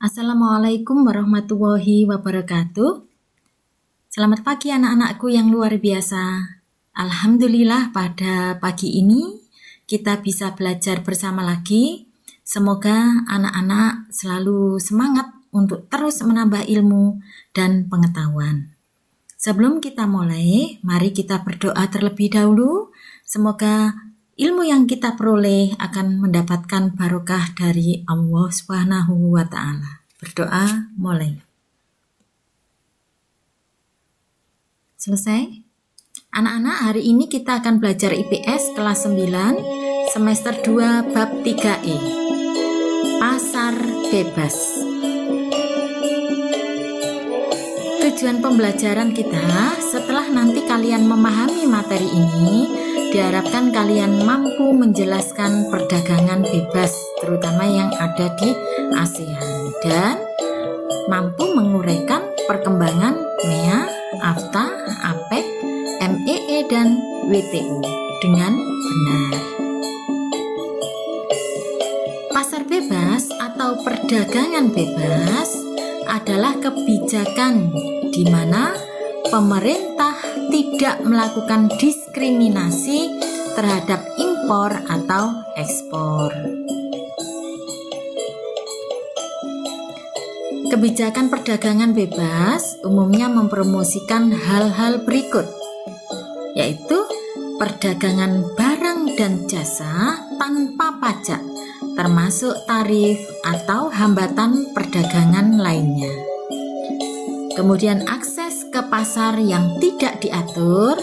Assalamualaikum warahmatullahi wabarakatuh. Selamat pagi anak-anakku yang luar biasa. Alhamdulillah pada pagi ini kita bisa belajar bersama lagi. Semoga anak-anak selalu semangat untuk terus menambah ilmu dan pengetahuan. Sebelum kita mulai, mari kita berdoa terlebih dahulu. Semoga ilmu yang kita peroleh akan mendapatkan barokah dari Allah Subhanahu wa Ta'ala. Berdoa mulai. Selesai? Anak-anak, hari ini kita akan belajar IPS kelas 9 semester 2 bab 3E. Pasar bebas. Tujuan pembelajaran kita, setelah nanti kalian memahami materi ini, diharapkan kalian mampu menjelaskan perdagangan bebas, terutama yang ada di ASEAN, dan mampu menguraikan perkembangan MEA, AFTA, APEC, MEE, dan WTO dengan benar. Pasar bebas atau perdagangan bebas adalah kebijakan di mana pemerintah tidak melakukan diskriminasi terhadap impor atau ekspor. Kebijakan perdagangan bebas umumnya mempromosikan hal-hal berikut, yaitu perdagangan barang dan jasa tanpa pajak, termasuk tarif atau hambatan perdagangan lainnya. Kemudian akses ke pasar yang tidak diatur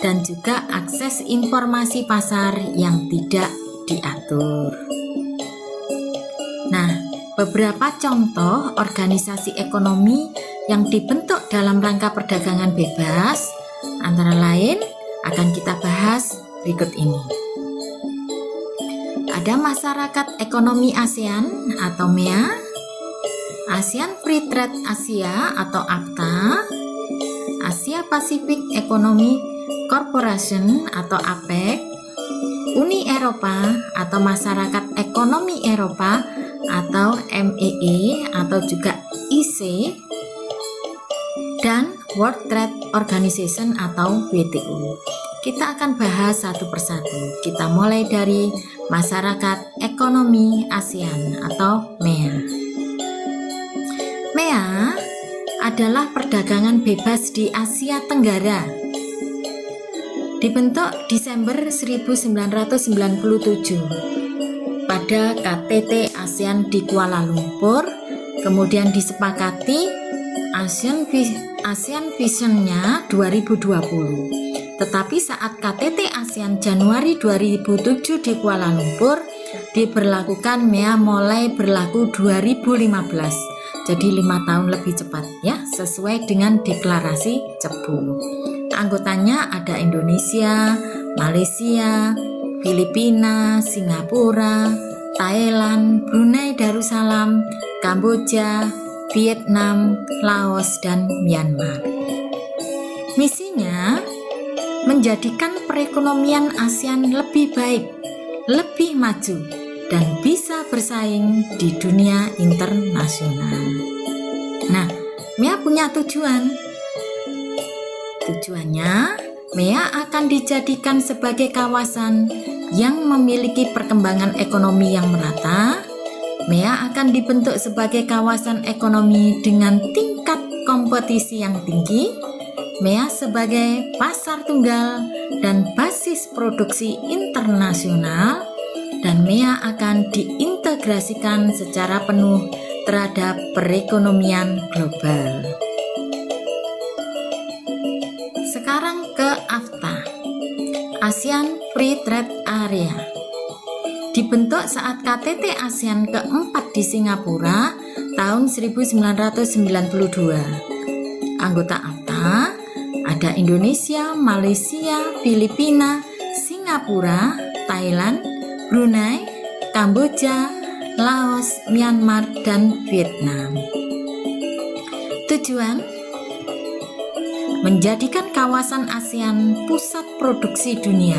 dan juga akses informasi pasar yang tidak diatur. Nah, beberapa contoh organisasi ekonomi yang dibentuk dalam rangka perdagangan bebas antara lain akan kita bahas berikut ini. Ada Masyarakat Ekonomi ASEAN atau MEA, ASEAN Free Trade Asia atau AFTA, Asia Pacific Economic Corporation atau APEC, Uni Eropa atau Masyarakat Ekonomi Eropa atau MEE atau juga IC, dan World Trade Organization atau WTO. Kita akan bahas satu persatu. Kita mulai dari Masyarakat Ekonomi ASEAN atau MEA. MEA adalah perdagangan bebas di Asia Tenggara. Dibentuk Desember 1997 pada KTT ASEAN di Kuala Lumpur, kemudian disepakati ASEAN Vision-nya 2020. Tetapi saat KTT ASEAN Januari 2007 di Kuala Lumpur, diberlakukan MEA mulai berlaku 2015. Jadi 5 tahun lebih cepat ya, sesuai dengan deklarasi Cebu. Anggotanya ada Indonesia, Malaysia, Filipina, Singapura, Thailand, Brunei Darussalam, Kamboja, Vietnam, Laos, dan Myanmar. Misinya menjadikan perekonomian ASEAN lebih baik, lebih maju, dan bisa bersaing di dunia internasional. Nah, MEA punya tujuan. Tujuannya, MEA akan dijadikan sebagai kawasan yang memiliki perkembangan ekonomi yang merata. MEA akan dibentuk sebagai kawasan ekonomi dengan tingkat kompetisi yang tinggi. MEA sebagai pasar tunggal dan basis produksi internasional, dan MEA akan diintegrasikan secara penuh terhadap perekonomian global. Sekarang ke AFTA, ASEAN Free Trade Area. Dibentuk saat KTT ASEAN keempat di Singapura tahun 1992. Anggota AFTA ada Indonesia, Malaysia, Filipina, Singapura, Thailand, Brunei, Kamboja, Laos, Myanmar, dan Vietnam. Tujuan: menjadikan kawasan ASEAN pusat produksi dunia,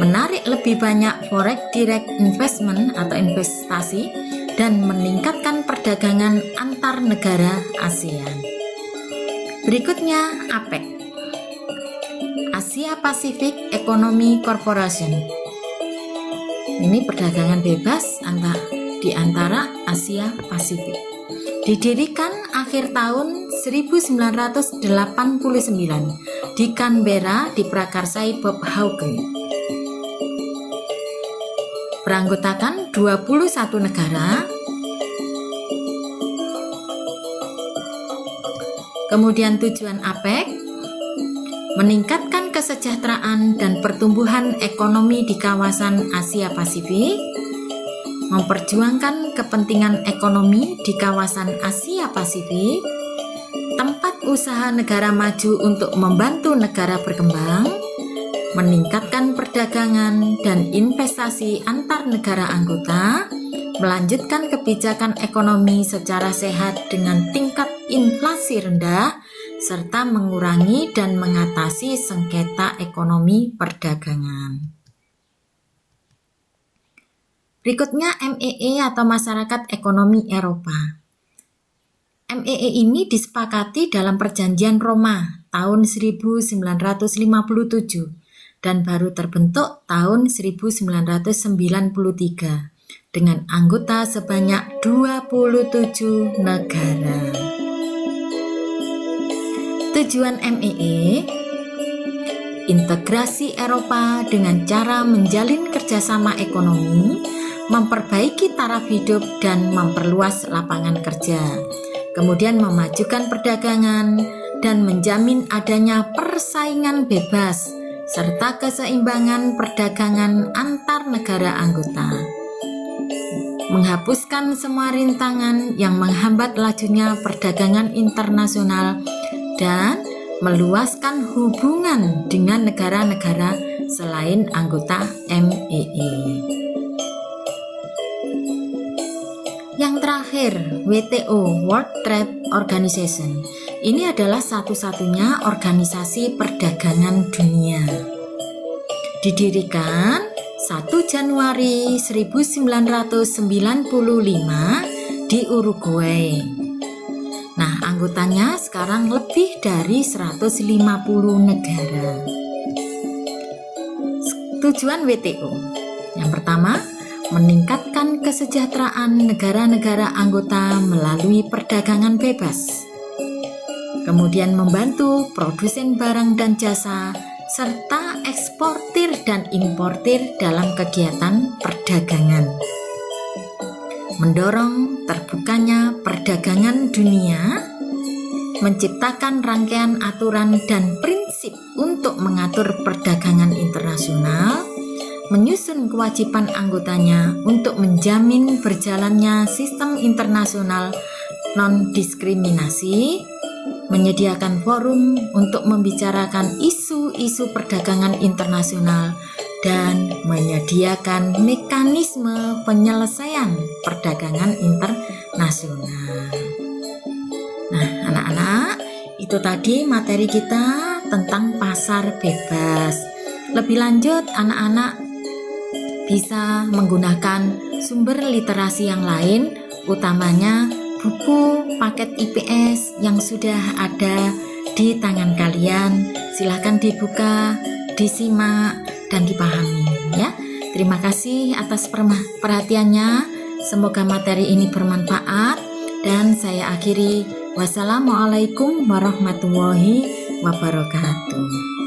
menarik lebih banyak foreign direct investment atau investasi dan meningkatkan perdagangan antar negara ASEAN. Berikutnya APEC, Asia Pacific Economic Corporation. Ini perdagangan bebas di antara Asia Pasifik. Didirikan akhir tahun 1989 di Canberra, diprakarsai Bob Hawke. Beranggotakan 21 negara. Kemudian tujuan APEC meningkatkan kesejahteraan dan pertumbuhan ekonomi di kawasan Asia Pasifik, memperjuangkan kepentingan ekonomi di kawasan Asia Pasifik, tempat usaha negara maju untuk membantu negara berkembang, meningkatkan perdagangan dan investasi antar negara anggota, melanjutkan kebijakan ekonomi secara sehat dengan tingkat inflasi rendah, serta mengurangi dan mengatasi sengketa ekonomi perdagangan. Berikutnya MEE atau Masyarakat Ekonomi Eropa. MEE ini disepakati dalam Perjanjian Roma tahun 1957 dan baru terbentuk tahun 1993 dengan anggota sebanyak 27 negara. Tujuan MEE, integrasi Eropa dengan cara menjalin kerjasama ekonomi, memperbaiki taraf hidup dan memperluas lapangan kerja, kemudian memajukan perdagangan dan menjamin adanya persaingan bebas serta keseimbangan perdagangan antar negara anggota, menghapuskan semua rintangan yang menghambat lajunya perdagangan internasional dan meluaskan hubungan dengan negara-negara selain anggota MEE. Yang terakhir, WTO, World Trade Organization. Ini adalah satu-satunya organisasi perdagangan dunia. Didirikan 1 Januari 1995 di Uruguay. Nah, anggotanya sekarang lebih dari 150 negara. Tujuan WTO. Yang pertama, meningkatkan kesejahteraan negara-negara anggota melalui perdagangan bebas. Kemudian membantu produsen barang dan jasa serta eksportir dan importir dalam kegiatan perdagangan. Mendorong terbukanya perdagangan dunia, menciptakan rangkaian aturan dan prinsip untuk mengatur perdagangan internasional, menyusun kewajiban anggotanya untuk menjamin berjalannya sistem internasional non-diskriminasi, menyediakan forum untuk membicarakan isu-isu perdagangan internasional, dan menyediakan mekanisme penyelesaian perdagangan internasional. Nah, anak-anak, itu tadi materi kita tentang pasar bebas. Lebih lanjut, anak-anak bisa menggunakan sumber literasi yang lain, utamanya buku paket IPS yang sudah ada di tangan kalian. Silahkan dibuka, disimak, dan dipahami ya. Terima kasih atas perhatiannya. Semoga materi ini bermanfaat dan saya akhiri. Wassalamualaikum warahmatullahi wabarakatuh.